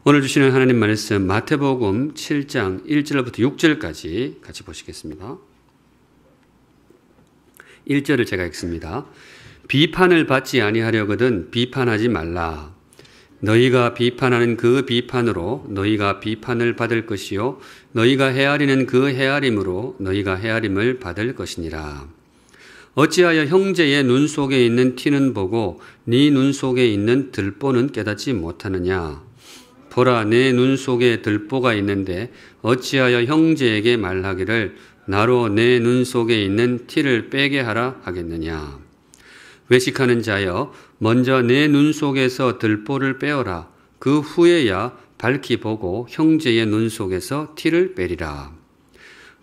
오늘 주시는 하나님 말씀 마태복음 7장 1절부터 6절까지 같이 보시겠습니다. 1절을 제가 읽습니다. 비판을 받지 아니하려거든 비판하지 말라. 너희가 비판하는 그 비판으로 너희가 비판을 받을 것이요 너희가 헤아리는 그 헤아림으로 너희가 헤아림을 받을 것이니라. 어찌하여 형제의 눈 속에 있는 티는 보고 네 눈 속에 있는 들보는 깨닫지 못하느냐. 보라, 내 눈 속에 들보가 있는데 어찌하여 형제에게 말하기를 나로 내 눈 속에 있는 티를 빼게 하라 하겠느냐. 외식하는 자여, 먼저 내 눈 속에서 들보를 빼어라. 그 후에야 밝히 보고 형제의 눈 속에서 티를 빼리라.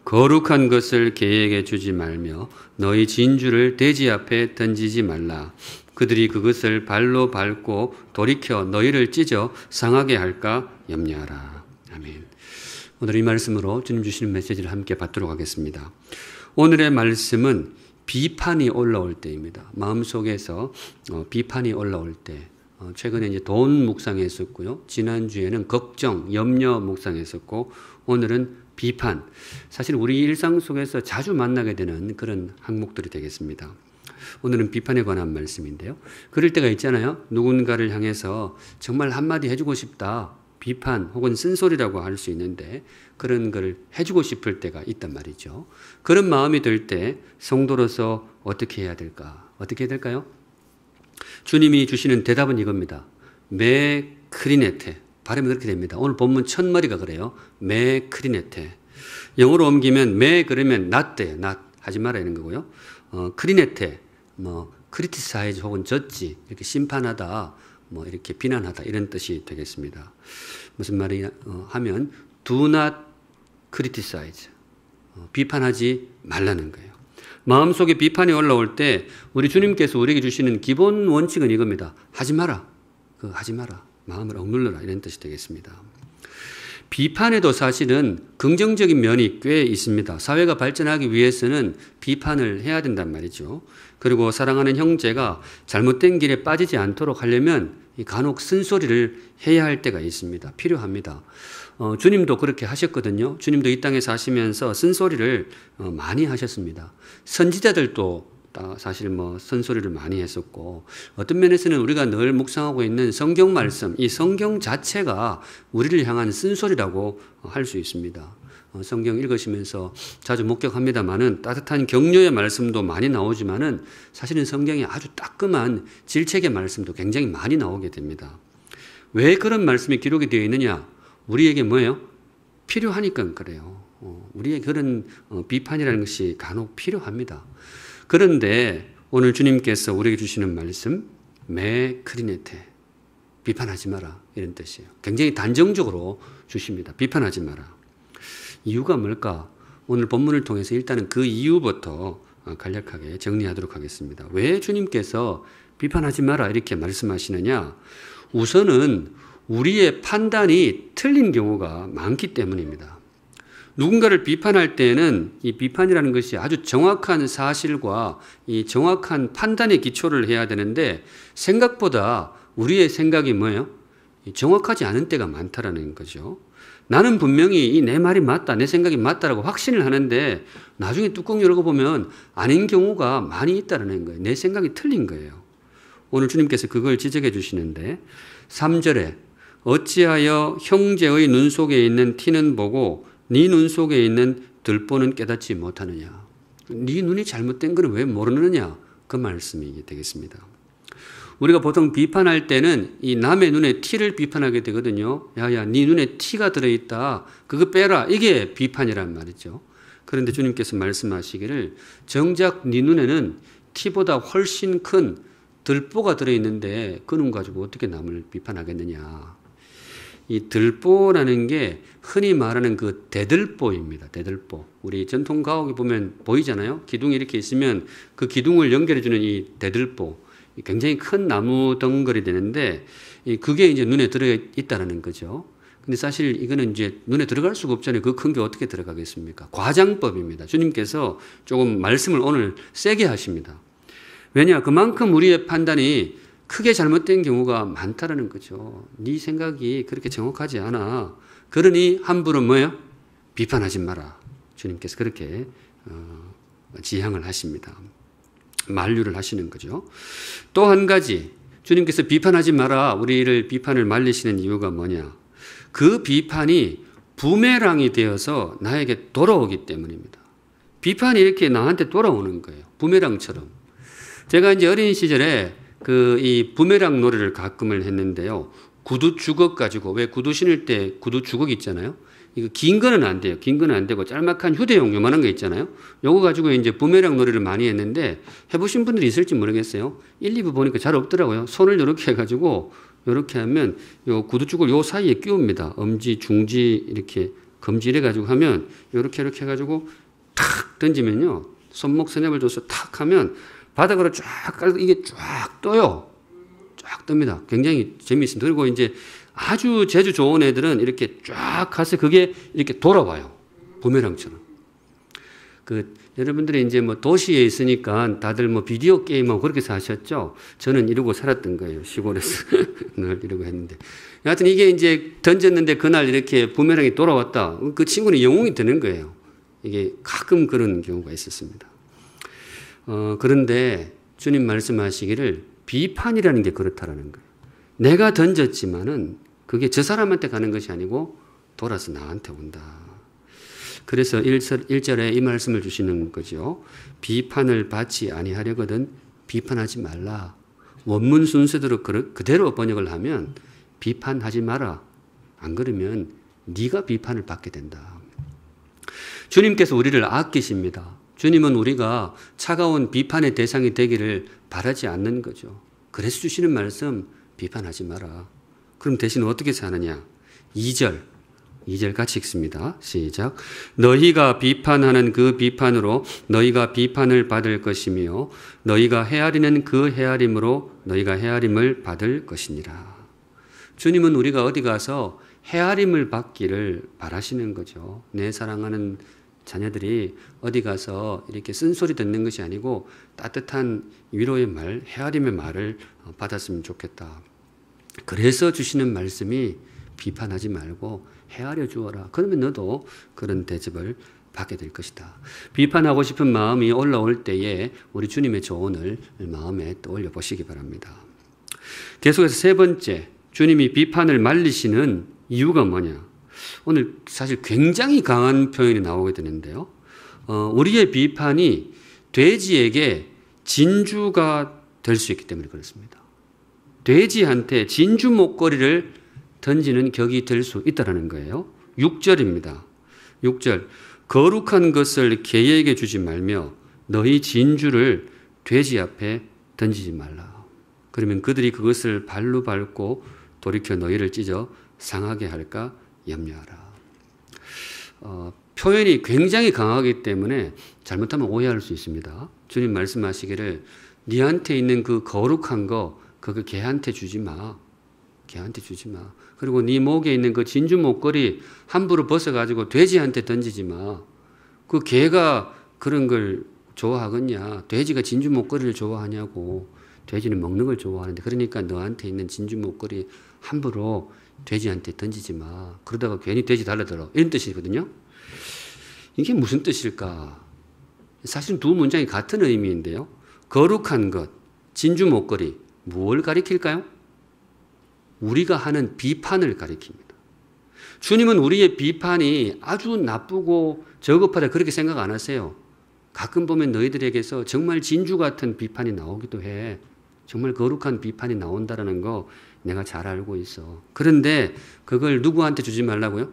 거룩한 것을 개에게 주지 말며 너희 진주를 돼지 앞에 던지지 말라. 그들이 그것을 발로 밟고 돌이켜 너희를 찢어 상하게 할까 염려하라. 아멘. 오늘 이 말씀으로 주님 주시는 메시지를 함께 받도록 하겠습니다. 오늘의 말씀은 비판이 올라올 때입니다. 마음속에서 비판이 올라올 때. 최근에 이제 돈 묵상했었고요. 지난주에는 걱정, 염려 묵상했었고 오늘은 비판. 사실 우리 일상 속에서 자주 만나게 되는 그런 항목들이 되겠습니다. 오늘은 비판에 관한 말씀인데요. 그럴 때가 있잖아요. 누군가를 향해서 정말 한마디 해주고 싶다. 비판 혹은 쓴소리라고 할 수 있는데 그런 걸 해주고 싶을 때가 있단 말이죠. 그런 마음이 들 때 성도로서 어떻게 해야 될까? 어떻게 해야 될까요? 주님이 주시는 대답은 이겁니다. 메 크리네테. 발음이 그렇게 됩니다. 오늘 본문 첫 마디가 그래요. 메 크리네테. 영어로 옮기면 메 그러면 not 돼. not 하지 마라 이런 거고요. 크리네테. 크리티사이즈 혹은 젖지 이렇게 심판하다 이렇게 비난하다 이런 뜻이 되겠습니다. 무슨 말이냐 하면 do not criticize 비판하지 말라는 거예요. 마음속에 비판이 올라올 때 우리 주님께서 우리에게 주시는 기본 원칙은 이겁니다. 하지 마라. 하지 마라. 마음을 억눌러라 이런 뜻이 되겠습니다. 비판에도 사실은 긍정적인 면이 꽤 있습니다. 사회가 발전하기 위해서는 비판을 해야 된단 말이죠. 그리고 사랑하는 형제가 잘못된 길에 빠지지 않도록 하려면 간혹 쓴소리를 해야 할 때가 있습니다. 필요합니다. 주님도 그렇게 하셨거든요. 주님도 이 땅에 사시면서 쓴소리를 많이 하셨습니다. 선지자들도 사실 쓴소리를 많이 했었고 어떤 면에서는 우리가 늘 묵상하고 있는 성경 말씀, 이 성경 자체가 우리를 향한 쓴소리라고 할 수 있습니다. 성경 읽으시면서 자주 목격합니다만은 따뜻한 격려의 말씀도 많이 나오지만은 사실은 성경에 아주 따끔한 질책의 말씀도 굉장히 많이 나오게 됩니다. 왜 그런 말씀이 기록이 되어 있느냐? 우리에게 뭐예요? 필요하니까 그래요. 우리의 그런 비판이라는 것이 간혹 필요합니다. 그런데 오늘 주님께서 우리에게 주시는 말씀 메 크리네테 비판하지 마라 이런 뜻이에요. 굉장히 단정적으로 주십니다. 비판하지 마라. 이유가 뭘까? 오늘 본문을 통해서 일단은 그 이유부터 간략하게 정리하도록 하겠습니다. 왜 주님께서 비판하지 마라 이렇게 말씀하시느냐? 우선은 우리의 판단이 틀린 경우가 많기 때문입니다. 누군가를 비판할 때는 이 비판이라는 것이 아주 정확한 사실과 이 정확한 판단에 기초를 해야 되는데 생각보다 우리의 생각이 뭐예요? 정확하지 않은 때가 많다라는 거죠. 나는 분명히 내 말이 맞다, 내 생각이 맞다라고 확신을 하는데 나중에 뚜껑 열고 보면 아닌 경우가 많이 있다는 거예요. 내 생각이 틀린 거예요. 오늘 주님께서 그걸 지적해 주시는데 3절에 어찌하여 형제의 눈 속에 있는 티는 보고 네 눈 속에 있는 들보는 깨닫지 못하느냐. 네 눈이 잘못된 건 왜 모르느냐. 그 말씀이 되겠습니다. 우리가 보통 비판할 때는 이 남의 눈에 티를 비판하게 되거든요. 야야 네 눈에 티가 들어있다. 그거 빼라. 이게 비판이란 말이죠. 그런데 주님께서 말씀하시기를 정작 네 눈에는 티보다 훨씬 큰 들보가 들어있는데 그 눈 가지고 어떻게 남을 비판하겠느냐. 이 들보라는 게 흔히 말하는 그 대들보입니다. 대들보. 우리 전통 가옥에 보면 보이잖아요. 기둥이 이렇게 있으면 그 기둥을 연결해주는 이 대들보. 굉장히 큰 나무 덩굴이 되는데 그게 이제 눈에 들어있다는 거죠. 근데 사실 이거는 이제 눈에 들어갈 수가 없잖아요. 그 큰 게 어떻게 들어가겠습니까? 과장법입니다. 주님께서 조금 말씀을 오늘 세게 하십니다. 왜냐? 그만큼 우리의 판단이 크게 잘못된 경우가 많다라는 거죠. 네 생각이 그렇게 정확하지 않아. 그러니 함부로 뭐예요? 비판하지 마라. 주님께서 그렇게 지향을 하십니다. 만류를 하시는 거죠. 또 한 가지 주님께서 비판하지 마라. 우리를 비판을 말리시는 이유가 뭐냐? 그 비판이 부메랑이 되어서 나에게 돌아오기 때문입니다. 비판이 이렇게 나한테 돌아오는 거예요. 부메랑처럼. 제가 이제 어린 시절에 이 부메랑 놀이를 가끔을 했는데요. 구두 주걱 가지고, 왜 구두 신을 때 구두 주걱 있잖아요. 이거 긴 거는 안 돼요. 긴 거는 안 되고 짤막한 휴대용 요만한 거 있잖아요. 요거 가지고 이제 부메랑 놀이를 많이 했는데 해보신 분들이 있을지 모르겠어요. 1, 2부 보니까 잘 없더라고요. 손을 이렇게 해가지고 이렇게 하면 요 구두 쪽을 요 사이에 끼웁니다. 엄지, 중지 이렇게 검지 이래가지고 하면 이렇게 해가지고 탁 던지면요. 손목 스냅을 줘서 탁 하면 바닥으로 쫙 깔고 이게 쫙 떠요. 쫙 뜹니다. 굉장히 재미있습니다. 그리고 이제 아주 재주 좋은 애들은 이렇게 쫙 가서 그게 이렇게 돌아와요. 부메랑처럼. 여러분들이 이제 뭐 도시에 있으니까 다들 뭐 비디오 게임하고 그렇게 사셨죠? 저는 이러고 살았던 거예요. 시골에서. 늘 이러고 했는데. 여하튼 이게 이제 던졌는데 그날 이렇게 부메랑이 돌아왔다. 그 친구는 영웅이 되는 거예요. 이게 가끔 그런 경우가 있었습니다. 그런데 주님 말씀하시기를 비판이라는 게 그렇다라는 거예요. 내가 던졌지만은 그게 저 사람한테 가는 것이 아니고 돌아서 나한테 온다. 그래서 1절에 이 말씀을 주시는 거죠. 비판을 받지 아니하려거든 비판하지 말라. 원문 순서대로 그대로 번역을 하면 비판하지 마라. 안 그러면 네가 비판을 받게 된다. 주님께서 우리를 아끼십니다. 주님은 우리가 차가운 비판의 대상이 되기를 바라지 않는 거죠. 그래서 주시는 말씀 비판하지 마라. 그럼 대신 어떻게 사느냐? 2절 같이 읽습니다. 시작. 너희가 비판하는 그 비판으로 너희가 비판을 받을 것이며 너희가 헤아리는 그 헤아림으로 너희가 헤아림을 받을 것이니라. 주님은 우리가 어디 가서 헤아림을 받기를 바라시는 거죠. 내 사랑하는 자녀들이 어디 가서 이렇게 쓴소리 듣는 것이 아니고 따뜻한 위로의 말, 헤아림의 말을 받았으면 좋겠다. 그래서 주시는 말씀이 비판하지 말고 헤아려 주어라. 그러면 너도 그런 대접을 받게 될 것이다. 비판하고 싶은 마음이 올라올 때에 우리 주님의 조언을 마음에 떠올려 보시기 바랍니다. 계속해서 세 번째, 주님이 비판을 말리시는 이유가 뭐냐? 오늘 사실 굉장히 강한 표현이 나오게 되는데요. 우리의 비판이 돼지에게 진주가 될 수 있기 때문에 그렇습니다. 돼지한테 진주 목걸이를 던지는 격이 될 수 있다는 거예요. 6절입니다. 6절. 거룩한 것을 개에게 주지 말며 너희 진주를 돼지 앞에 던지지 말라. 그러면 그들이 그것을 발로 밟고 돌이켜 너희를 찢어 상하게 할까 염려하라. 표현이 굉장히 강하기 때문에 잘못하면 오해할 수 있습니다. 주님 말씀하시기를 네한테 있는 그 거룩한 거 그거 개한테 주지 마. 개한테 주지 마. 그리고 네 목에 있는 그 진주 목걸이 함부로 벗어가지고 돼지한테 던지지 마. 그 개가 그런 걸 좋아하겠냐. 돼지가 진주 목걸이를 좋아하냐고. 돼지는 먹는 걸 좋아하는데 그러니까 너한테 있는 진주 목걸이 함부로 돼지한테 던지지 마. 그러다가 괜히 돼지 달라들어. 이런 뜻이거든요. 이게 무슨 뜻일까? 사실 두 문장이 같은 의미인데요. 거룩한 것, 진주 목걸이 무엇을 가리킬까요? 우리가 하는 비판을 가리킵니다. 주님은 우리의 비판이 아주 나쁘고 저급하다 그렇게 생각 안 하세요. 가끔 보면 너희들에게서 정말 진주 같은 비판이 나오기도 해. 정말 거룩한 비판이 나온다는 거 내가 잘 알고 있어. 그런데 그걸 누구한테 주지 말라고요?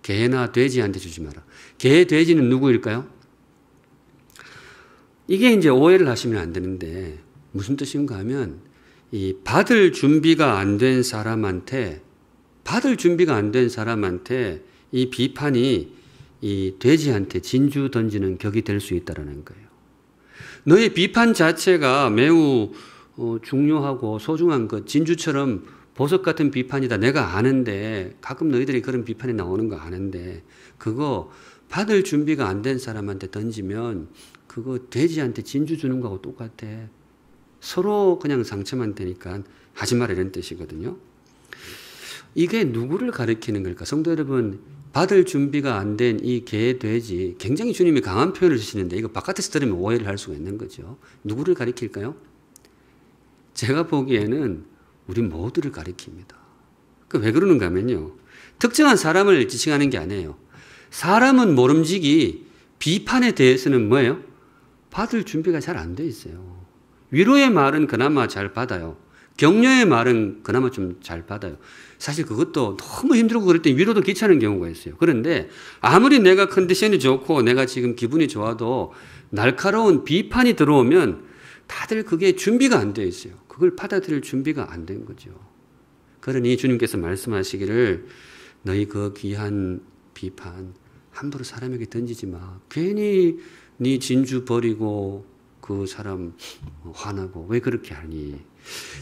개나 돼지한테 주지 마라. 개, 돼지는 누구일까요? 이게 이제 오해를 하시면 안 되는데 무슨 뜻인가 하면 이 받을 준비가 안 된 사람한테 이 비판이 이 돼지한테 진주 던지는 격이 될 수 있다는 거예요. 너의 비판 자체가 매우 중요하고 소중한 것, 진주처럼 보석 같은 비판이다. 내가 아는데 가끔 너희들이 그런 비판이 나오는 거 아는데 그거 받을 준비가 안 된 사람한테 던지면 그거 돼지한테 진주 주는 거하고 똑같아. 서로 그냥 상처만 되니까 하지 마라 이런 뜻이거든요. 이게 누구를 가리키는 걸까? 성도 여러분, 받을 준비가 안 된 이 개, 돼지, 굉장히 주님이 강한 표현을 쓰시는데 이거 바깥에서 들으면 오해를 할 수가 있는 거죠. 누구를 가리킬까요? 제가 보기에는 우리 모두를 가리킵니다. 왜 그러는가 하면요. 특정한 사람을 지칭하는 게 아니에요. 사람은 모름지기 비판에 대해서는 뭐예요? 받을 준비가 잘 안 돼 있어요. 위로의 말은 그나마 잘 받아요. 격려의 말은 그나마 좀 잘 받아요. 사실 그것도 너무 힘들고 그럴 때 위로도 귀찮은 경우가 있어요. 그런데 아무리 내가 컨디션이 좋고 내가 지금 기분이 좋아도 날카로운 비판이 들어오면 다들 그게 준비가 안 돼 있어요. 그걸 받아들일 준비가 안 된 거죠. 그러니 주님께서 말씀하시기를 너희 그 귀한 비판 함부로 사람에게 던지지 마. 괜히 네 진주 버리고 그 사람 화나고 왜 그렇게 하니?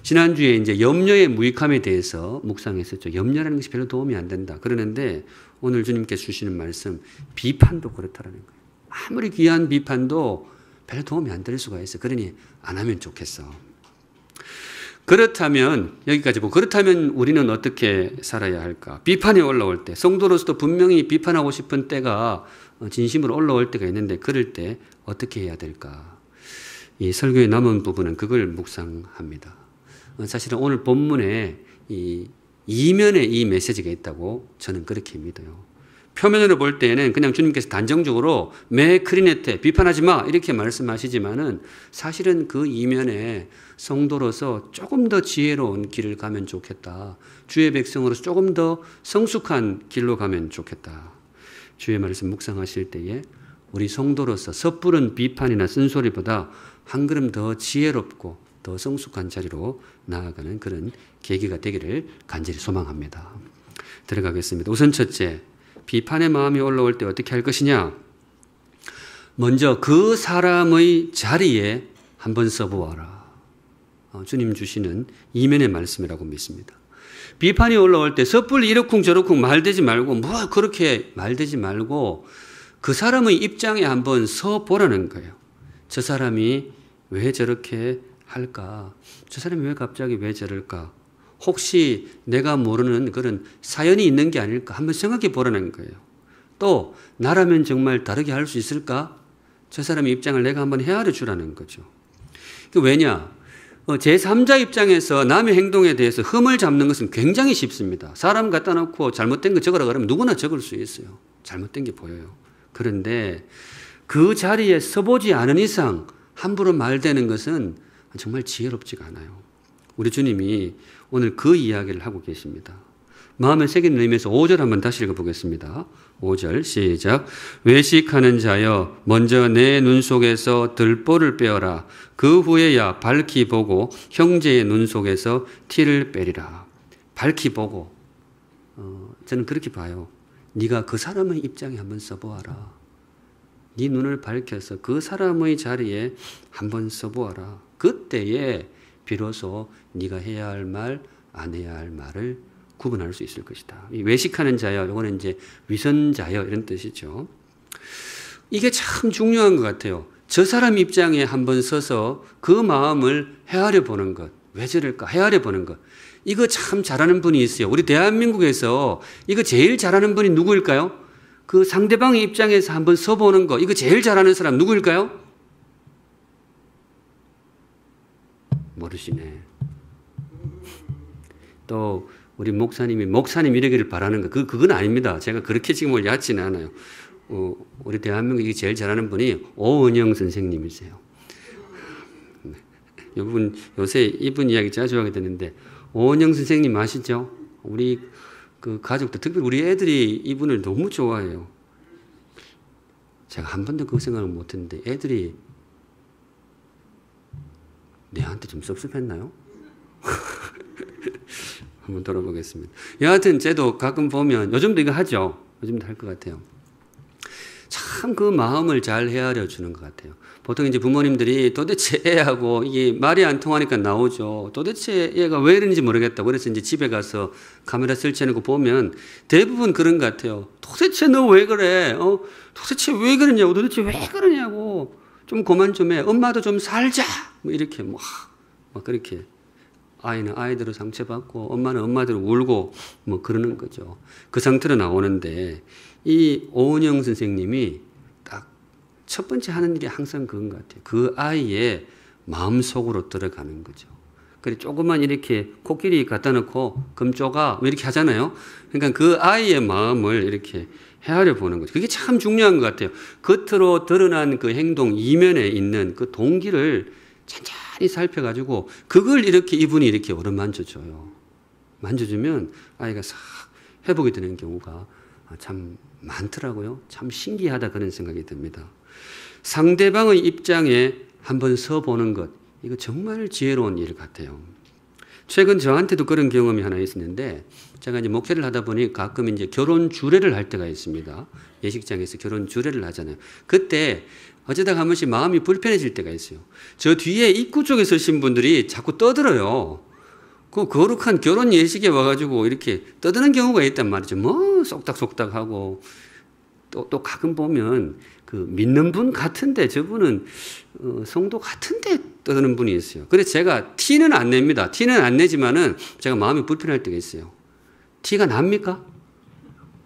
지난주에 이제 염려의 무익함에 대해서 묵상했었죠. 염려라는 것이 별로 도움이 안 된다. 그러는데 오늘 주님께서 주시는 말씀, 비판도 그렇다라는 거예요. 아무리 귀한 비판도 별로 도움이 안 될 수가 있어요. 그러니 안 하면 좋겠어. 그렇다면 여기까지 보고 그렇다면 우리는 어떻게 살아야 할까? 비판이 올라올 때 성도로서도 분명히 비판하고 싶은 때가 진심으로 올라올 때가 있는데 그럴 때 어떻게 해야 될까? 이 설교의 남은 부분은 그걸 묵상합니다. 사실은 오늘 본문에 이 이면에 이 메시지가 있다고 저는 그렇게 믿어요. 표면으로 볼 때는 그냥 주님께서 단정적으로 매 크리네테 비판하지 마 이렇게 말씀하시지만은 사실은 그 이면에 성도로서 조금 더 지혜로운 길을 가면 좋겠다. 주의 백성으로서 조금 더 성숙한 길로 가면 좋겠다. 주의 말씀 묵상하실 때에 우리 성도로서 섣부른 비판이나 쓴소리보다 한 걸음 더 지혜롭고 더 성숙한 자리로 나아가는 그런 계기가 되기를 간절히 소망합니다. 들어가겠습니다. 우선 첫째, 비판의 마음이 올라올 때 어떻게 할 것이냐? 먼저 그 사람의 자리에 한번 서보아라. 주님 주시는 이면의 말씀이라고 믿습니다. 비판이 올라올 때 섣불리 이러쿵 저러쿵 말대지 말고 뭐 그렇게 말대지 말고 그 사람의 입장에 한번 서보라는 거예요. 저 사람이 왜 저렇게 할까? 저 사람이 왜 갑자기 왜 저럴까? 혹시 내가 모르는 그런 사연이 있는 게 아닐까? 한번 생각해 보라는 거예요. 또 나라면 정말 다르게 할 수 있을까? 저 사람의 입장을 내가 한번 헤아려 주라는 거죠. 왜냐? 제3자 입장에서 남의 행동에 대해서 흠을 잡는 것은 굉장히 쉽습니다. 사람 갖다 놓고 잘못된 거 적으라 그러면 누구나 적을 수 있어요. 잘못된 게 보여요. 그런데 그 자리에 서보지 않은 이상 함부로 말되는 것은 정말 지혜롭지가 않아요. 우리 주님이 오늘 그 이야기를 하고 계십니다. 마음에 새기는 의미에서 5절 한번 다시 읽어보겠습니다. 5절 시작. 외식하는 자여 먼저 내 눈 속에서 들보를 빼어라. 그 후에야 밝히 보고 형제의 눈 속에서 티를 빼리라. 밝히 보고 저는 그렇게 봐요. 네가 그 사람의 입장에 한번 써보아라. 네 눈을 밝혀서 그 사람의 자리에 한번 써보아라. 그때에 비로소 네가 해야 할 말, 안 해야 할 말을 구분할 수 있을 것이다. 이 외식하는 자여, 이거는 이제 위선자여 이런 뜻이죠. 이게 참 중요한 것 같아요. 저 사람 입장에 한번 서서 그 마음을 헤아려 보는 것. 왜 저럴까? 헤아려 보는 것. 이거 참 잘하는 분이 있어요. 우리 대한민국에서 이거 제일 잘하는 분이 누구일까요? 그 상대방의 입장에서 한번 서보는 거. 이거 제일 잘하는 사람 누구일까요? 모르시네. 또 우리 목사님 이러기를 바라는 거. 그건 아닙니다. 제가 그렇게 지금 오늘 얕지는 않아요. 우리 대한민국이 제일 잘하는 분이 오은영 선생님이세요. 네. 이분 요새 이분 이야기 자주 하게 되는데 오은영 선생님 아시죠? 우리 그 가족들 특별히 우리 애들이 이분을 너무 좋아해요. 제가 한 번도 그 생각을 못했는데 애들이 내한테 좀 섭섭했나요? 한번 돌아보겠습니다. 여하튼 쟤도 가끔 보면 요즘도 이거 하죠. 요즘도 할 것 같아요. 참 그 마음을 잘 헤아려 주는 것 같아요. 보통 이제 부모님들이 도대체 애하고 이게 말이 안 통하니까 나오죠. 도대체 얘가 왜 이러는지 모르겠다. 그래서 이제 집에 가서 카메라 설치해놓고 보면 대부분 그런 것 같아요. 도대체 너 왜 그래? 도대체 왜 그러냐고. 도대체 왜 그러냐고. 좀 그만 좀 해. 엄마도 좀 살자. 뭐 이렇게 막 막 그렇게 아이는 아이대로 상처받고 엄마는 엄마대로 울고 뭐 그러는 거죠. 그 상태로 나오는데 이 오은영 선생님이 딱 첫 번째 하는 일이 항상 그건 것 같아요. 그 아이의 마음속으로 들어가는 거죠. 그래 조금만 이렇게 코끼리 갖다 놓고 금쪽아 이렇게 하잖아요. 그러니까 그 아이의 마음을 이렇게 헤아려 보는 거죠. 그게 참 중요한 것 같아요. 겉으로 드러난 그 행동 이면에 있는 그 동기를 천천히 살펴가지고 그걸 이렇게 이분이 이렇게 어루만져줘요. 만져주면 아이가 싹 회복이 되는 경우가 참 많더라고요. 참 신기하다 그런 생각이 듭니다. 상대방의 입장에 한번 서보는 것, 이거 정말 지혜로운 일 같아요. 최근 저한테도 그런 경험이 하나 있었는데 제가 이제 목회를 하다 보니 가끔 이제 결혼 주례를 할 때가 있습니다. 예식장에서 결혼 주례를 하잖아요. 그때 어쩌다가 한 번씩 마음이 불편해질 때가 있어요. 저 뒤에 입구 쪽에 서신 분들이 자꾸 떠들어요. 그 거룩한 결혼 예식에 와가지고 이렇게 떠드는 경우가 있단 말이죠. 뭐 쏙닥쏙닥 하고 또 가끔 보면 그 믿는 분 같은데 저분은 성도 같은데 떠드는 분이 있어요. 그래서 제가 티는 안 냅니다. 티는 안 내지만은 제가 마음이 불편할 때가 있어요. 티가 납니까?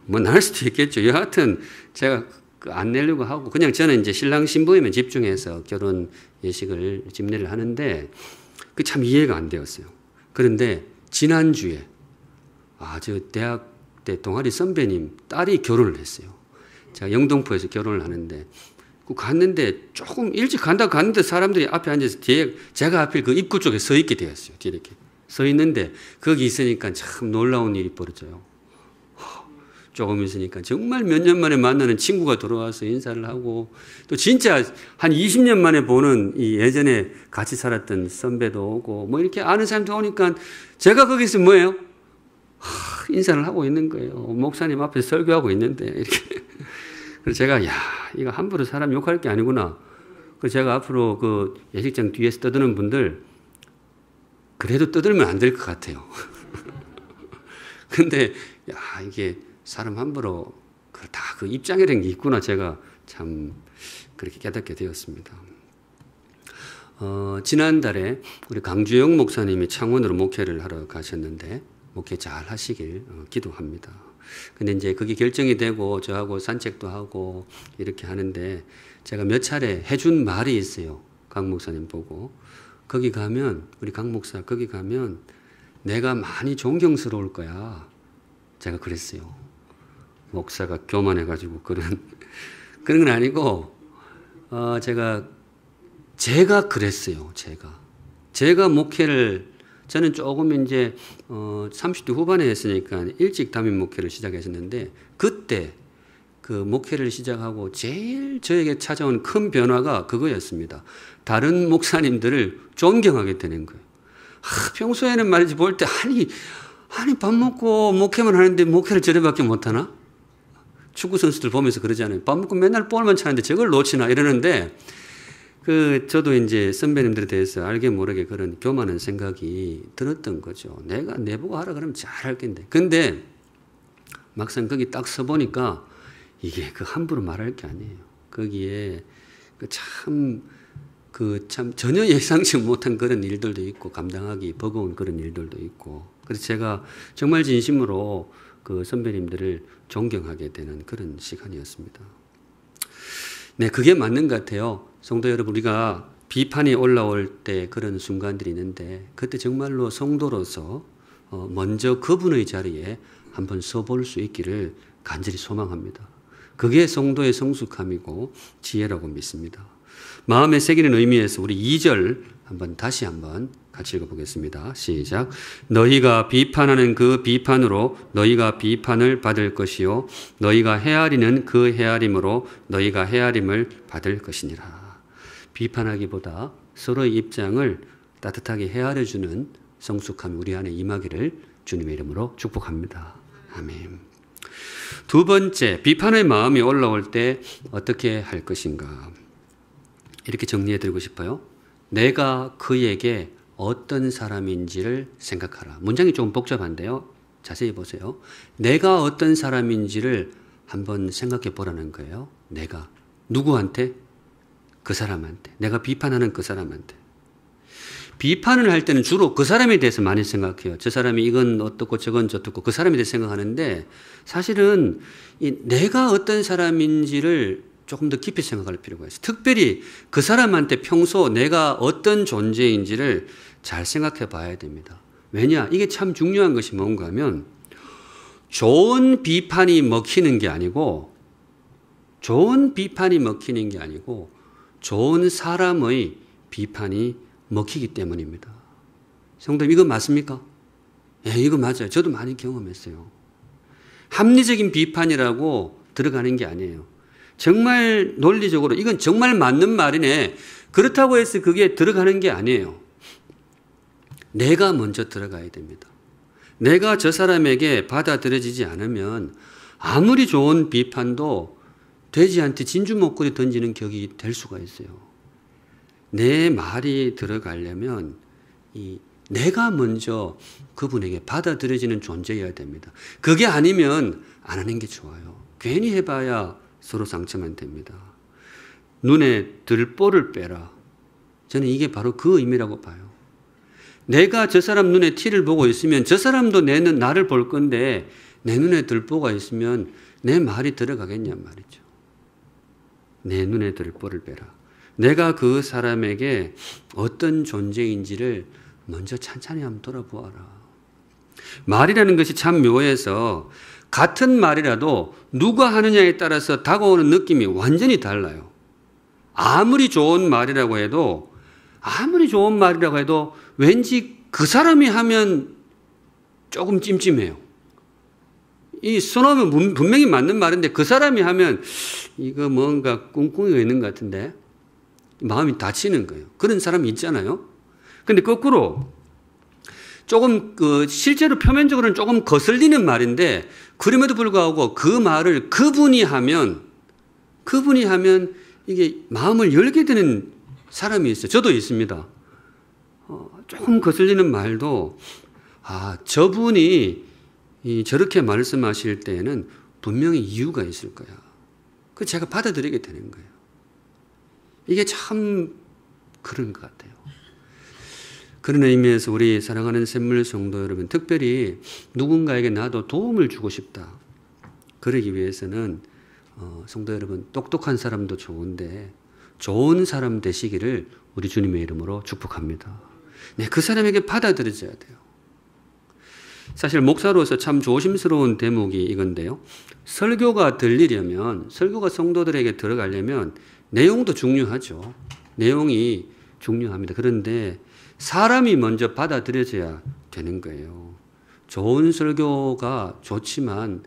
뭐 날 수도 있겠죠. 여하튼 제가 안 내려고 하고 그냥 저는 이제 신랑 신부에만 집중해서 결혼 예식을 집례를 하는데 그 참 이해가 안 되었어요. 그런데 지난주에 저 대학 때 동아리 선배님 딸이 결혼을 했어요. 제가 영등포에서 결혼을 하는데 갔는데 조금 일찍 간다고 갔는데 사람들이 앞에 앉아서 뒤에 제가 하필 그 입구 쪽에 서 있게 되었어요. 뒤에 이렇게 서 있는데 거기 있으니까 참 놀라운 일이 벌어져요. 조금 있으니까 정말 몇 년 만에 만나는 친구가 들어와서 인사를 하고 또 진짜 한 20년 만에 보는 이 예전에 같이 살았던 선배도 오고 뭐 이렇게 아는 사람도 오니까 제가 거기서 뭐예요? 인사를 하고 있는 거예요. 목사님 앞에 설교하고 있는데 이렇게. 그래서 제가 이거 함부로 사람 욕할 게 아니구나. 그래서 제가 앞으로 그 예식장 뒤에서 떠드는 분들 그래도 떠들면 안 될 것 같아요. 근데 이게 사람 함부로 다 그 입장이라는 게 있구나. 제가 참 그렇게 깨닫게 되었습니다. 지난달에 우리 강주영 목사님이 창원으로 목회를 하러 가셨는데 목회 잘 하시길 기도합니다. 근데 이제 그게 결정이 되고 저하고 산책도 하고 이렇게 하는데 제가 몇 차례 해준 말이 있어요. 강 목사님 보고 거기 가면 우리 강 목사 거기 가면 내가 많이 존경스러울 거야. 제가 그랬어요. 목사가 교만해가지고 그런 건 아니고 제가 그랬어요. 제가 목회를 저는 조금 이제 30대 후반에 했으니까 일찍 담임 목회를 시작했었는데 그때 그 목회를 시작하고 제일 저에게 찾아온 큰 변화가 그거였습니다. 다른 목사님들을 존경하게 되는 거예요. 평소에는 말이지 볼 때 아니 밥 먹고 목회만 하는데 목회를 저래밖에 못하나? 축구 선수들 보면서 그러잖아요. 밥 먹고 맨날 볼만 차는데 저걸 놓치나 이러는데 저도 이제 선배님들에 대해서 알게 모르게 그런 교만한 생각이 들었던 거죠. 내가 내보고 하라 그러면 잘할 텐데. 근데 막상 거기 딱 서보니까 이게 함부로 말할 게 아니에요. 거기에 참 전혀 예상치 못한 그런 일들도 있고 감당하기 버거운 그런 일들도 있고 그래서 제가 정말 진심으로 그 선배님들을 존경하게 되는 그런 시간이었습니다. 네, 그게 맞는 것 같아요. 성도 여러분, 우리가 비판이 올라올 때 그런 순간들이 있는데 그때 정말로 성도로서 먼저 그분의 자리에 한번 서볼 수 있기를 간절히 소망합니다. 그게 성도의 성숙함이고 지혜라고 믿습니다. 마음에 새기는 의미에서 우리 2절 다시 한번 같이 읽어보겠습니다. 시작. 너희가 비판하는 그 비판으로 너희가 비판을 받을 것이요 너희가 헤아리는 그 헤아림으로 너희가 헤아림을 받을 것이니라. 비판하기보다 서로의 입장을 따뜻하게 헤아려주는 성숙함이 우리 안에 임하기를 주님의 이름으로 축복합니다. 아멘. 두 번째, 비판의 마음이 올라올 때 어떻게 할 것인가. 이렇게 정리해드리고 싶어요. 내가 그에게 어떤 사람인지를 생각하라. 문장이 조금 복잡한데요. 자세히 보세요. 내가 어떤 사람인지를 한번 생각해 보라는 거예요. 내가. 누구한테? 그 사람한테. 내가 비판하는 그 사람한테. 비판을 할 때는 주로 그 사람에 대해서 많이 생각해요. 저 사람이 이건 어떻고 저건 저떻고 그 사람에 대해서 생각하는데 사실은 내가 어떤 사람인지를 조금 더 깊이 생각할 필요가 있어요. 특별히 그 사람한테 평소 내가 어떤 존재인지를 잘 생각해 봐야 됩니다. 왜냐? 이게 참 중요한 것이 뭔가 하면 좋은 비판이 먹히는 게 아니고 좋은 사람의 비판이 먹히기 때문입니다. 성도님, 이거 맞습니까? 예, 이거 맞아요. 저도 많이 경험했어요. 합리적인 비판이라고 들어가는 게 아니에요. 정말 논리적으로 이건 정말 맞는 말이네. 그렇다고 해서 그게 들어가는 게 아니에요. 내가 먼저 들어가야 됩니다. 내가 저 사람에게 받아들여지지 않으면 아무리 좋은 비판도 되지 않게 진주 목걸이 던지는 격이 될 수가 있어요. 내 말이 들어가려면 내가 먼저 그분에게 받아들여지는 존재여야 됩니다. 그게 아니면 안 하는 게 좋아요. 괜히 해봐야 서로 상처만 됩니다. 눈에 들보를 빼라. 저는 이게 바로 그 의미라고 봐요. 내가 저 사람 눈에 티를 보고 있으면 저 사람도 나를 볼 건데 내 눈에 들보가 있으면 내 말이 들어가겠냔 말이죠. 내 눈에 들보를 빼라. 내가 그 사람에게 어떤 존재인지를 먼저 찬찬히 한번 돌아보아라. 말이라는 것이 참 묘해서 같은 말이라도 누가 하느냐에 따라서 다가오는 느낌이 완전히 달라요. 아무리 좋은 말이라고 해도 왠지 그 사람이 하면 조금 찜찜해요. 이 써놓으면 분명히 맞는 말인데 그 사람이 하면 이거 뭔가 꿍꿍이가 있는 것 같은데 마음이 다치는 거예요. 그런 사람이 있잖아요. 근데 거꾸로 조금 실제로 표면적으로는 조금 거슬리는 말인데 그럼에도 불구하고 그 말을 그분이 하면 이게 마음을 열게 되는 사람이 있어요. 저도 있습니다. 조금 거슬리는 말도 저분이 저렇게 말씀하실 때에는 분명히 이유가 있을 거야. 그 제가 받아들이게 되는 거예요. 이게 참 그런 것 같아요. 그런 의미에서 우리 사랑하는 샘물 성도 여러분, 특별히 누군가에게 나도 도움을 주고 싶다. 그러기 위해서는 성도 여러분, 똑똑한 사람도 좋은데 좋은 사람 되시기를 우리 주님의 이름으로 축복합니다. 네, 그 사람에게 받아들여져야 돼요. 사실 목사로서 참 조심스러운 대목이 이건데요. 설교가 들리려면, 설교가 성도들에게 들어가려면 내용도 중요하죠. 내용이 중요합니다. 그런데 사람이 먼저 받아들여져야 되는 거예요. 좋은 설교가 좋지만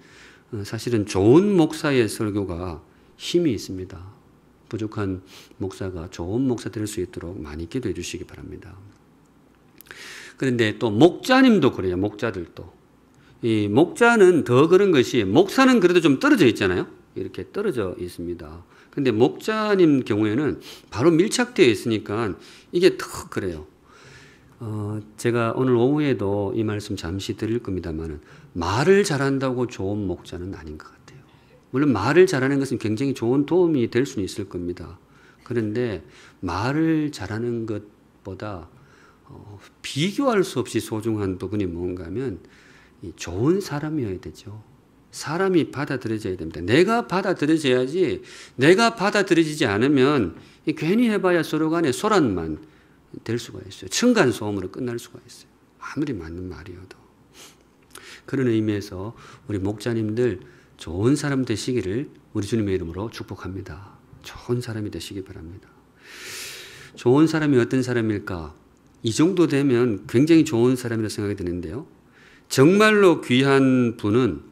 사실은 좋은 목사의 설교가 힘이 있습니다. 부족한 목사가 좋은 목사 될 수 있도록 많이 기도해 주시기 바랍니다. 그런데 또 목자님도 그래요. 목자들도. 이 목자는 더 그런 것이 목사는 그래도 좀 떨어져 있잖아요. 이렇게 떨어져 있습니다. 근데 목자님 경우에는 바로 밀착되어 있으니까 이게 더 그래요. 제가 오늘 오후에도 이 말씀 잠시 드릴 겁니다만 말을 잘한다고 좋은 목자는 아닌 것 같아요. 물론 말을 잘하는 것은 굉장히 좋은 도움이 될 수는 있을 겁니다. 그런데 말을 잘하는 것보다 비교할 수 없이 소중한 부분이 뭔가 하면 좋은 사람이어야 되죠. 사람이 받아들여져야 됩니다. 내가 받아들여져야지, 내가 받아들여지지 않으면 괜히 해봐야 서로 간에 소란만 될 수가 있어요. 층간소음으로 끝날 수가 있어요. 아무리 맞는 말이어도. 그런 의미에서 우리 목자님들 좋은 사람 되시기를 우리 주님의 이름으로 축복합니다. 좋은 사람이 되시기 바랍니다. 좋은 사람이 어떤 사람일까? 이 정도 되면 굉장히 좋은 사람이라고 생각이 드는데요. 정말로 귀한 분은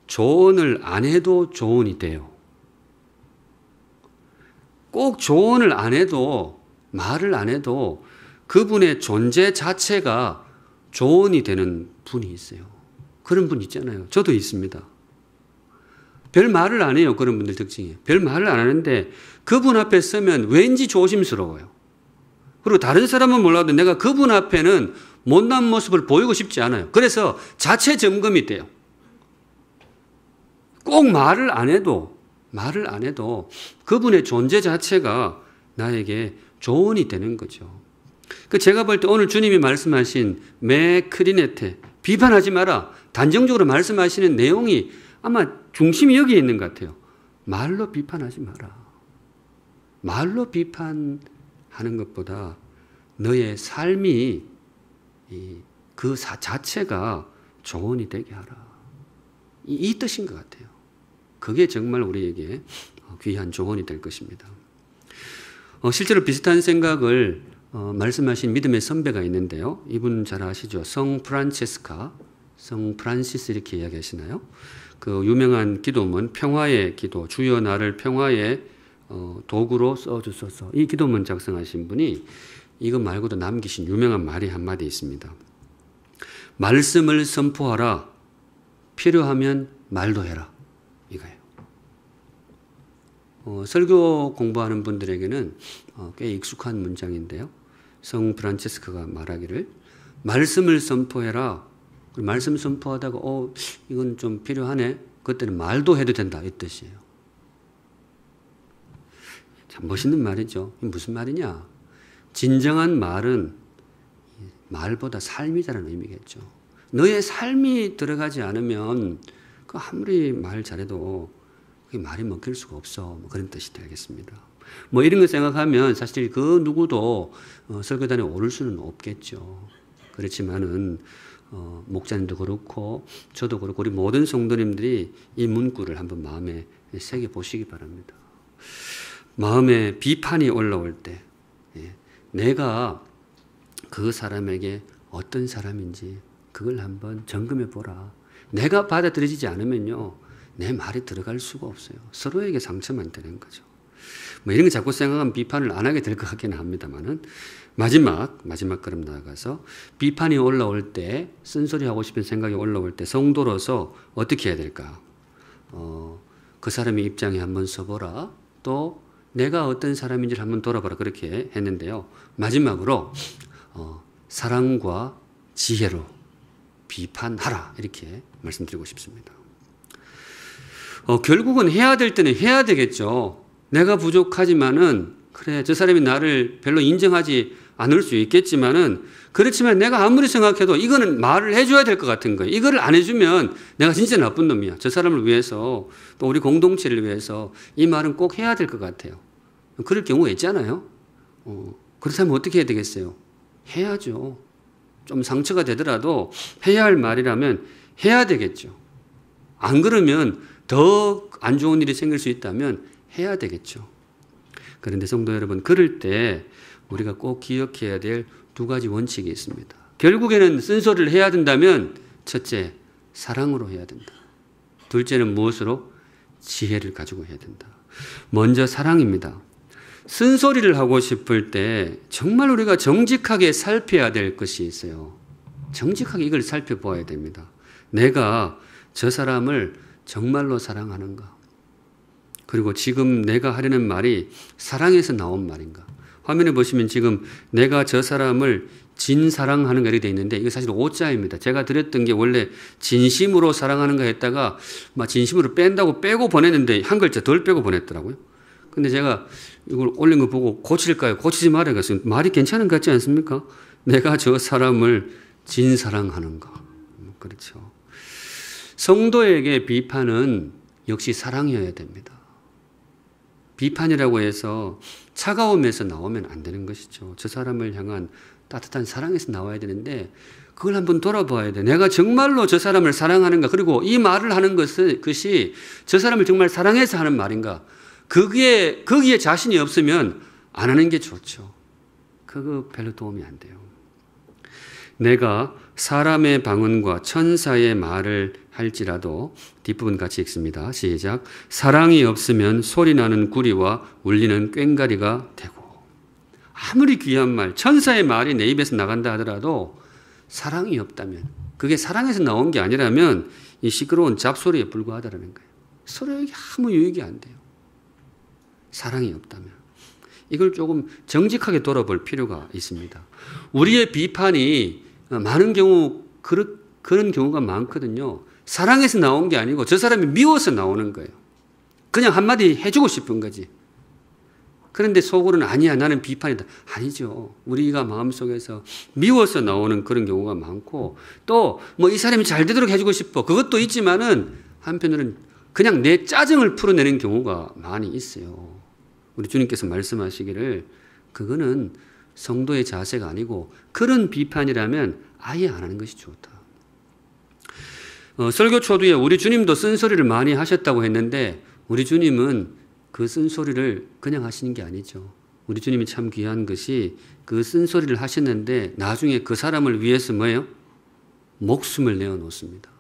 조언을 안 해도 조언이 돼요. 꼭 조언을 안 해도, 말을 안 해도 그분의 존재 자체가 조언이 되는 분이 있어요. 그런 분 있잖아요. 저도 있습니다. 별 말을 안 해요. 그런 분들 특징이. 별 말을 안 하는데 그분 앞에 서면 왠지 조심스러워요. 그리고 다른 사람은 몰라도 내가 그분 앞에는 못난 모습을 보이고 싶지 않아요. 그래서 자체 점검이 돼요. 꼭 말을 안 해도 그분의 존재 자체가 나에게 조언이 되는 거죠. 그 제가 볼 때 오늘 주님이 말씀하신 메 크리네테, 비판하지 마라, 단정적으로 말씀하시는 내용이 아마 중심이 여기에 있는 것 같아요. 말로 비판하지 마라. 말로 비판하는 것보다 너의 삶이 그 자체가 조언이 되게 하라. 이 뜻인 것 같아요. 그게 정말 우리에게 귀한 조언이 될 것입니다. 실제로 비슷한 생각을 말씀하신 믿음의 선배가 있는데요. 이분 잘 아시죠? 성 프란시스 이렇게 이야기하시나요? 그 유명한 기도문 평화의 기도, 주여 나를 평화의 도구로 써주소서. 이 기도문 작성하신 분이 이거 말고도 남기신 유명한 말이 한마디 있습니다. 말씀을 선포하라. 필요하면 말도 해라. 이거예요. 설교 공부하는 분들에게는 꽤 익숙한 문장인데요. 성 프란체스코가 말하기를 말씀을 선포해라. 말씀 선포하다가 이건 좀 필요하네. 그때는 말도 해도 된다. 이 뜻이에요. 참 멋있는 말이죠. 무슨 말이냐? 진정한 말은 말보다 삶이라는 의미겠죠. 너의 삶이 들어가지 않으면 그 아무리 말 잘해도 그게 말이 먹힐 수가 없어. 그런 뜻이 되겠습니다. 이런 거 생각하면 사실 그 누구도 설교단에 오를 수는 없겠죠. 그렇지만은 목사님도 그렇고 저도 그렇고 우리 모든 성도님들이 이 문구를 한번 마음에 새겨 보시기 바랍니다. 마음에 비판이 올라올 때 내가 그 사람에게 어떤 사람인지 그걸 한번 점검해 보라. 내가 받아들여지지 않으면요 내 말이 들어갈 수가 없어요. 서로에게 상처만 되는 거죠. 이런 거 자꾸 생각하면 비판을 안 하게 될 것 같기는 합니다만은 마지막 그럼 나아가서 비판이 올라올 때 쓴소리하고 싶은 생각이 올라올 때 성도로서 어떻게 해야 될까? 그 사람의 입장에 한번 서보라. 또 내가 어떤 사람인지를 한번 돌아보라. 그렇게 했는데요. 마지막으로 사랑과 지혜로 비판하라. 이렇게 말씀드리고 싶습니다. 결국은 해야 될 때는 해야 되겠죠. 내가 부족하지만은 그래 저 사람이 나를 별로 인정하지 않을 수 있겠지만은 그렇지만 내가 아무리 생각해도 이거는 말을 해줘야 될 것 같은 거예요. 이거를 안 해주면 내가 진짜 나쁜 놈이야. 저 사람을 위해서 또 우리 공동체를 위해서 이 말은 꼭 해야 될 것 같아요. 그럴 경우가 있잖아요. 그렇다면 어떻게 해야 되겠어요? 해야죠. 좀 상처가 되더라도 해야 할 말이라면 해야 되겠죠. 안 그러면 더 안 좋은 일이 생길 수 있다면 해야 되겠죠. 그런데 성도 여러분, 그럴 때 우리가 꼭 기억해야 될 두 가지 원칙이 있습니다. 결국에는 쓴소리를 해야 된다면 첫째, 사랑으로 해야 된다. 둘째는 무엇으로? 지혜를 가지고 해야 된다. 먼저 사랑입니다. 쓴소리를 하고 싶을 때 정말 우리가 정직하게 살펴야 될 것이 있어요. 정직하게 이걸 살펴보아야 됩니다. 내가 저 사람을 정말로 사랑하는가? 그리고 지금 내가 하려는 말이 사랑에서 나온 말인가? 화면에 보시면 지금 내가 저 사람을 진사랑하는 거 이렇게 되어 있는데 이거 사실 오자입니다. 제가 드렸던 게 원래 진심으로 사랑하는가 했다가 막 진심으로 뺀다고 빼고 보냈는데 한 글자 덜 빼고 보냈더라고요. 근데 제가 이걸 올린 거 보고 고칠까요? 고치지 말아요. 그래서 말이 괜찮은 것 같지 않습니까? 내가 저 사람을 진사랑하는가? 그렇죠. 성도에게 비판은 역시 사랑이어야 됩니다. 비판이라고 해서 차가움에서 나오면 안 되는 것이죠. 저 사람을 향한 따뜻한 사랑에서 나와야 되는데 그걸 한번 돌아봐야 돼. 내가 정말로 저 사람을 사랑하는가? 그리고 이 말을 하는 것이 저 사람을 정말 사랑해서 하는 말인가? 거기에 자신이 없으면 안 하는 게 좋죠. 그거 별로 도움이 안 돼요. 내가 사람의 방언과 천사의 말을 할지라도 뒷부분 같이 읽습니다. 시작. 사랑이 없으면 소리나는 구리와 울리는 꽹과리가 되고. 아무리 귀한 말, 천사의 말이 내 입에서 나간다 하더라도 사랑이 없다면, 그게 사랑에서 나온 게 아니라면 이 시끄러운 잡소리에 불과하다는 거예요. 서로에게 아무 유익이 안 돼요. 사랑이 없다면. 이걸 조금 정직하게 돌아볼 필요가 있습니다. 우리의 비판이 많은 경우 그런 경우가 많거든요. 사랑에서 나온 게 아니고 저 사람이 미워서 나오는 거예요. 그냥 한마디 해주고 싶은 거지. 그런데 속으로는 아니야, 나는 비판이다. 아니죠. 우리가 마음속에서 미워서 나오는 그런 경우가 많고, 또 뭐 이 사람이 잘 되도록 해주고 싶어. 그것도 있지만은 한편으로는 그냥 내 짜증을 풀어내는 경우가 많이 있어요. 우리 주님께서 말씀하시기를 그거는 성도의 자세가 아니고 그런 비판이라면 아예 안 하는 것이 좋다. 설교 초두에 우리 주님도 쓴소리를 많이 하셨다고 했는데 우리 주님은 그 쓴소리를 그냥 하시는 게 아니죠. 우리 주님이 참 귀한 것이 그 쓴소리를 하셨는데 나중에 그 사람을 위해서 뭐예요? 목숨을 내어놓습니다.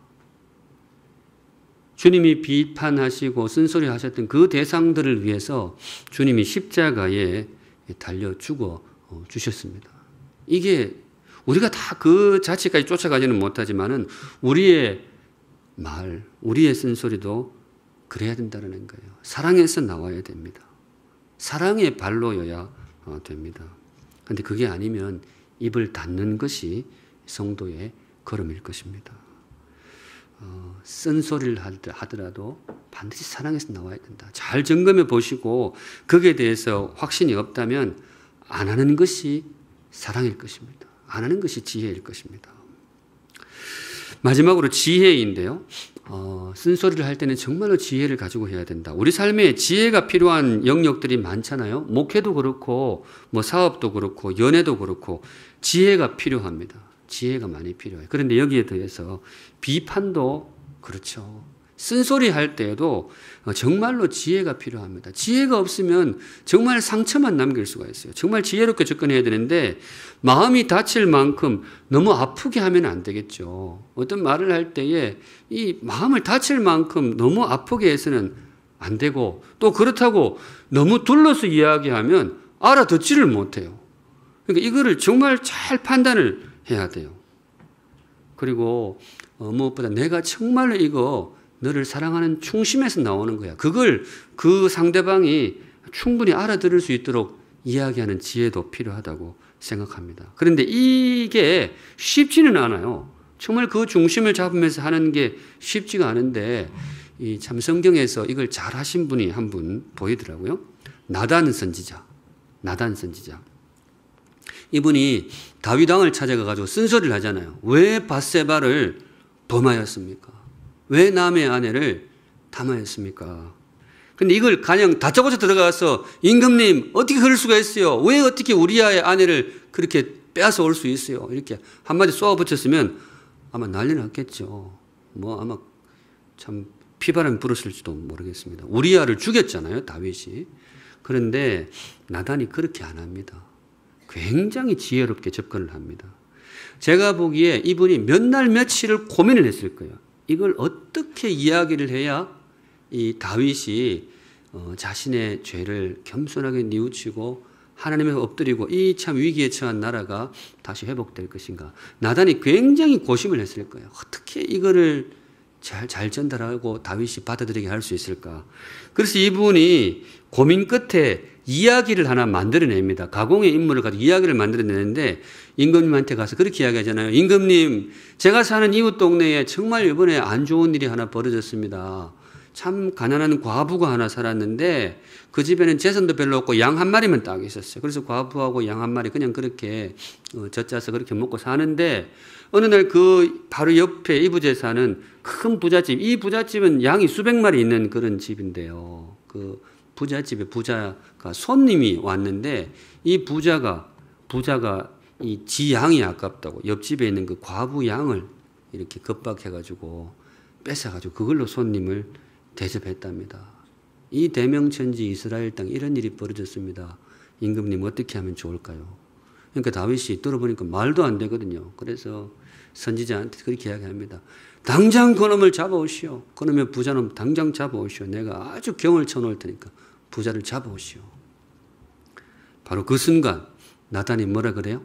주님이 비판하시고 쓴소리 하셨던 그 대상들을 위해서 주님이 십자가에 달려 죽어 주셨습니다. 이게 우리가 다 그 자체까지 쫓아가지는 못하지만은 우리의 말, 우리의 쓴소리도 그래야 된다는 거예요. 사랑에서 나와야 됩니다. 사랑의 발로여야 됩니다. 그런데 그게 아니면 입을 닫는 것이 성도의 걸음일 것입니다. 쓴소리를 하더라도 반드시 사랑에서 나와야 된다. 잘 점검해 보시고 거기에 대해서 확신이 없다면 안 하는 것이 사랑일 것입니다. 안 하는 것이 지혜일 것입니다. 마지막으로 지혜인데요. 쓴소리를 할 때는 정말로 지혜를 가지고 해야 된다. 우리 삶에 지혜가 필요한 영역들이 많잖아요. 목회도 그렇고 뭐 사업도 그렇고 연애도 그렇고 지혜가 필요합니다. 지혜가 많이 필요해요. 그런데 여기에 더해서 비판도 그렇죠. 쓴소리 할 때에도 정말로 지혜가 필요합니다. 지혜가 없으면 정말 상처만 남길 수가 있어요. 정말 지혜롭게 접근해야 되는데 마음이 다칠 만큼 너무 아프게 하면 안 되겠죠. 어떤 말을 할 때에 이 마음을 다칠 만큼 너무 아프게 해서는 안 되고 또 그렇다고 너무 둘러서 이야기하면 알아듣지를 못해요. 그러니까 이거를 정말 잘 판단을 해야 돼요. 그리고 무엇보다 내가 정말로 이거 너를 사랑하는 충심에서 나오는 거야. 그걸 그 상대방이 충분히 알아들을 수 있도록 이야기하는 지혜도 필요하다고 생각합니다. 그런데 이게 쉽지는 않아요. 정말 그 중심을 잡으면서 하는 게 쉽지가 않은데 이 참 성경에서 이걸 잘 하신 분이 한 분 보이더라고요. 나단 선지자. 이분이 다윗 왕을 찾아가가지고 쓴소리를 하잖아요. 왜 밧세바를 범하였습니까? 왜 남의 아내를 탐하였습니까? 근데 이걸 그냥 다짜고짜 들어가서 임금님 어떻게 그럴 수가 있어요? 왜 어떻게 우리아의 아내를 그렇게 빼앗아 올 수 있어요? 이렇게 한마디 쏘아붙였으면 아마 난리 났겠죠. 뭐 아마 참 피바람이 불었을지도 모르겠습니다. 우리아를 죽였잖아요, 다윗이. 그런데 나단이 그렇게 안 합니다. 굉장히 지혜롭게 접근을 합니다. 제가 보기에 이분이 몇 날 며칠을 고민을 했을 거예요. 이걸 어떻게 이야기를 해야 이 다윗이 자신의 죄를 겸손하게 뉘우치고 하나님에 엎드리고 이 참 위기에 처한 나라가 다시 회복될 것인가. 나단이 굉장히 고심을 했을 거예요. 어떻게 이거를 잘 전달하고 다윗이 받아들이게 할 수 있을까. 그래서 이분이 고민 끝에 이야기를 하나 만들어냅니다. 가공의 인물을 가지고 이야기를 만들어내는데 임금님한테 가서 그렇게 이야기하잖아요. 임금님, 제가 사는 이웃 동네에 정말 이번에 안 좋은 일이 하나 벌어졌습니다. 참 가난한 과부가 하나 살았는데 그 집에는 재산도 별로 없고 양 한 마리만 딱 있었어요. 그래서 과부하고 양 한 마리 그냥 그렇게 젖짜서 그렇게 먹고 사는데 어느 날 그 바로 옆에 이부지에 사는 큰 부잣집, 이 부잣집은 양이 수백 마리 있는 그런 집인데요. 그 부잣집에 부자가 손님이 왔는데 이 부자가 이 지 양이 아깝다고 옆집에 있는 그 과부 양을 이렇게 겁박해가지고 뺏어가지고 그걸로 손님을 대접했답니다. 이 대명천지 이스라엘 땅 이런 일이 벌어졌습니다. 임금님 어떻게 하면 좋을까요? 그러니까 다윗이 들어보니까 말도 안 되거든요. 그래서 선지자한테 그렇게 이야기합니다. 당장 그놈을 잡아오시오. 그놈의 부자놈 당장 잡아오시오. 내가 아주 경을 쳐놓을 테니까 부자를 잡아오시오. 바로 그 순간 나단이 뭐라 그래요?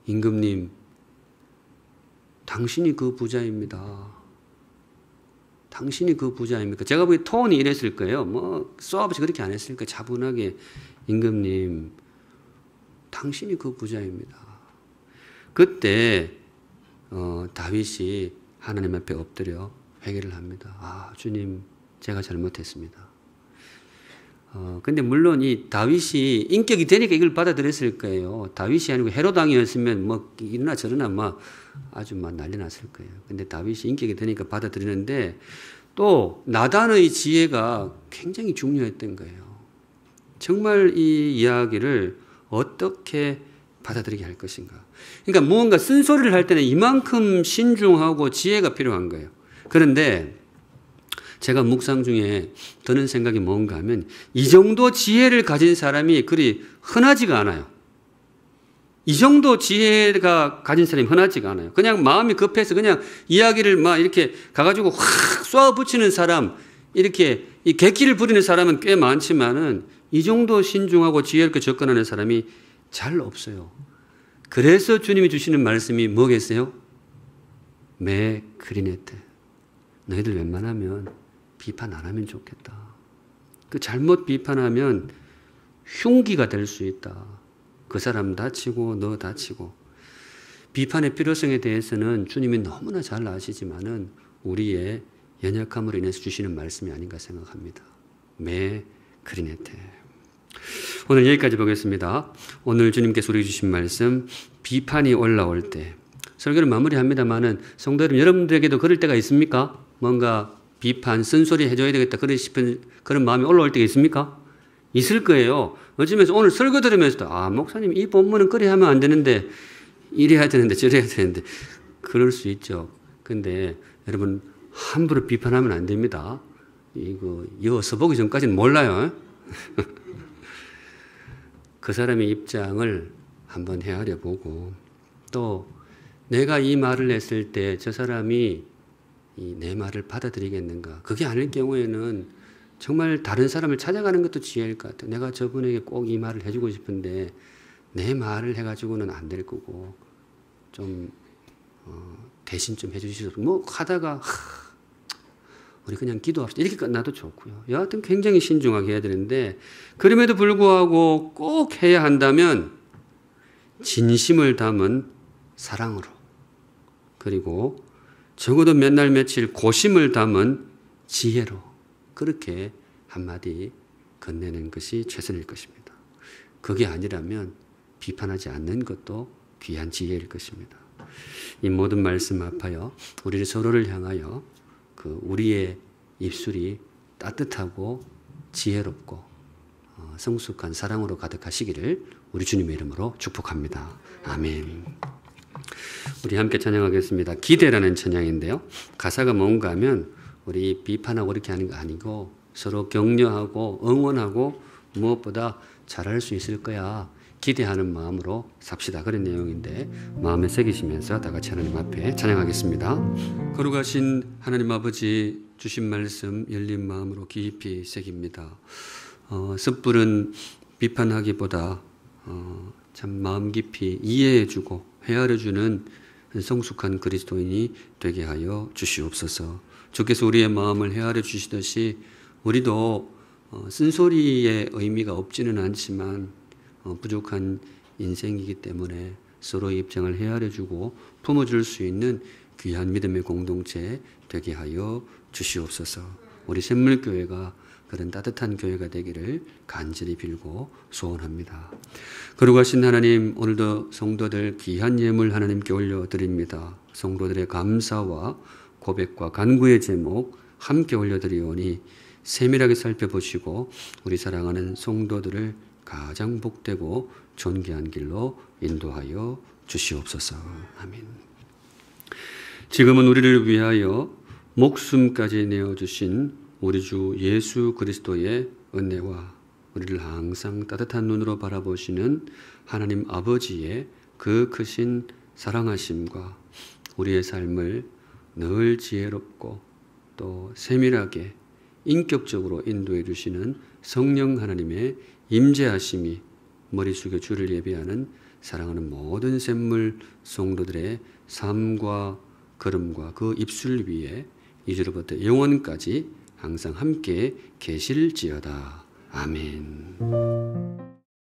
임금님, 당신이 그 부자입니다. 당신이 그 부자입니까? 제가 보기에 톤이 이랬을 거예요. 뭐 쏘아붙이 그렇게 안 했을 거예요. 차분하게 임금님, 당신이 그 부자입니다. 그때 다윗이 하나님 앞에 엎드려 회개를 합니다. 아, 주님, 제가 잘못했습니다. 근데 물론 이 다윗이 인격이 되니까 이걸 받아들였을 거예요. 다윗이 아니고 헤롯 왕이었으면 뭐 이러나 저러나 막 아주 막 난리 났을 거예요. 근데 다윗이 인격이 되니까 받아들이는데 또 나단의 지혜가 굉장히 중요했던 거예요. 정말 이 이야기를 어떻게 받아들이게 할 것인가. 그러니까 무언가 쓴소리를 할 때는 이만큼 신중하고 지혜가 필요한 거예요. 그런데 제가 묵상 중에 드는 생각이 뭔가 하면 이 정도 지혜를 가진 사람이 그리 흔하지가 않아요. 이 정도 지혜가 가진 사람이 흔하지가 않아요. 그냥 마음이 급해서 그냥 이야기를 막 이렇게 가가지고 확 쏘아 붙이는 사람, 이렇게 이 객기를 부리는 사람은 꽤 많지만은 이 정도 신중하고 지혜롭게 접근하는 사람이 잘 없어요. 그래서 주님이 주시는 말씀이 뭐겠어요? 매 크리네테. 너희들 웬만하면 비판 안 하면 좋겠다. 그 잘못 비판하면 흉기가 될 수 있다. 그 사람 다치고 너 다치고. 비판의 필요성에 대해서는 주님이 너무나 잘 아시지만은 우리의 연약함으로 인해서 주시는 말씀이 아닌가 생각합니다. 매 크리네테. 오늘 여기까지 보겠습니다. 오늘 주님께서 우리에게 주신 말씀, 비판이 올라올 때. 설교를 마무리합니다만은 성도 여러분들에게도 그럴 때가 있습니까? 뭔가 비판, 쓴소리 해줘야 되겠다 그런 싶은 그런 마음이 올라올 때가 있습니까? 있을 거예요. 어쩌면서 오늘 설교 들으면서도 목사님 이 본문은 그래 하면 안 되는데 이래야 되는데 저래야 되는데 그럴 수 있죠. 근데 여러분 함부로 비판하면 안 됩니다. 이거 이어서 보기 전까지는 몰라요. 그 사람의 입장을 한번 헤아려 보고 또 내가 이 말을 했을 때 저 사람이 내 말을 받아들이겠는가. 그게 아닐 경우에는 정말 다른 사람을 찾아가는 것도 지혜일 것 같아요. 내가 저분에게 꼭 이 말을 해주고 싶은데 내 말을 해가지고는 안 될 거고 좀 대신 좀 해주시죠. 뭐 하다가 우리 그냥 기도합시다. 이렇게 끝나도 좋고요. 여하튼 굉장히 신중하게 해야 되는데 그럼에도 불구하고 꼭 해야 한다면 진심을 담은 사랑으로 그리고 적어도 몇 날 며칠 고심을 담은 지혜로 그렇게 한마디 건네는 것이 최선일 것입니다. 그게 아니라면 비판하지 않는 것도 귀한 지혜일 것입니다. 이 모든 말씀 앞하여 우리를 서로를 향하여 우리의 입술이 따뜻하고 지혜롭고 성숙한 사랑으로 가득하시기를 우리 주님의 이름으로 축복합니다. 아멘. 우리 함께 찬양하겠습니다. 기대라는 찬양인데요. 가사가 뭔가 하면 우리 비판하고 이렇게 하는 거 아니고 서로 격려하고 응원하고 무엇보다 잘할 수 있을 거야. 기대하는 마음으로 삽시다. 그런 내용인데 마음에 새기시면서 다 같이 하나님 앞에 찬양하겠습니다. 거룩하신 하나님 아버지 주신 말씀 열린 마음으로 깊이 새깁니다. 섣부른 비판하기보다 참 마음 깊이 이해해주고 헤아려주는 성숙한 그리스도인이 되게 하여 주시옵소서. 주께서 우리의 마음을 헤아려 주시듯이 우리도 쓴소리의 의미가 없지는 않지만 부족한 인생이기 때문에 서로의 입장을 헤아려주고 품어줄 수 있는 귀한 믿음의 공동체 되게 하여 주시옵소서. 우리 샘물교회가 그런 따뜻한 교회가 되기를 간절히 빌고 소원합니다. 거룩하신 하나님, 오늘도 성도들 귀한 예물 하나님께 올려드립니다. 성도들의 감사와 고백과 간구의 제목 함께 올려드리오니 세밀하게 살펴보시고 우리 사랑하는 성도들을 가장 복되고 존귀한 길로 인도하여 주시옵소서. 아멘. 지금은 우리를 위하여 목숨까지 내어주신 우리 주 예수 그리스도의 은혜와 우리를 항상 따뜻한 눈으로 바라보시는 하나님 아버지의 그 크신 사랑하심과 우리의 삶을 늘 지혜롭고 또 세밀하게 인격적으로 인도해 주시는 성령 하나님의 임재하심이 머리 숙여 주를 예배하는 사랑하는 모든 샘물 성도들의 삶과 걸음과 그 입술 위에 이제로부터 영원까지 항상 함께 계실지어다. 아멘.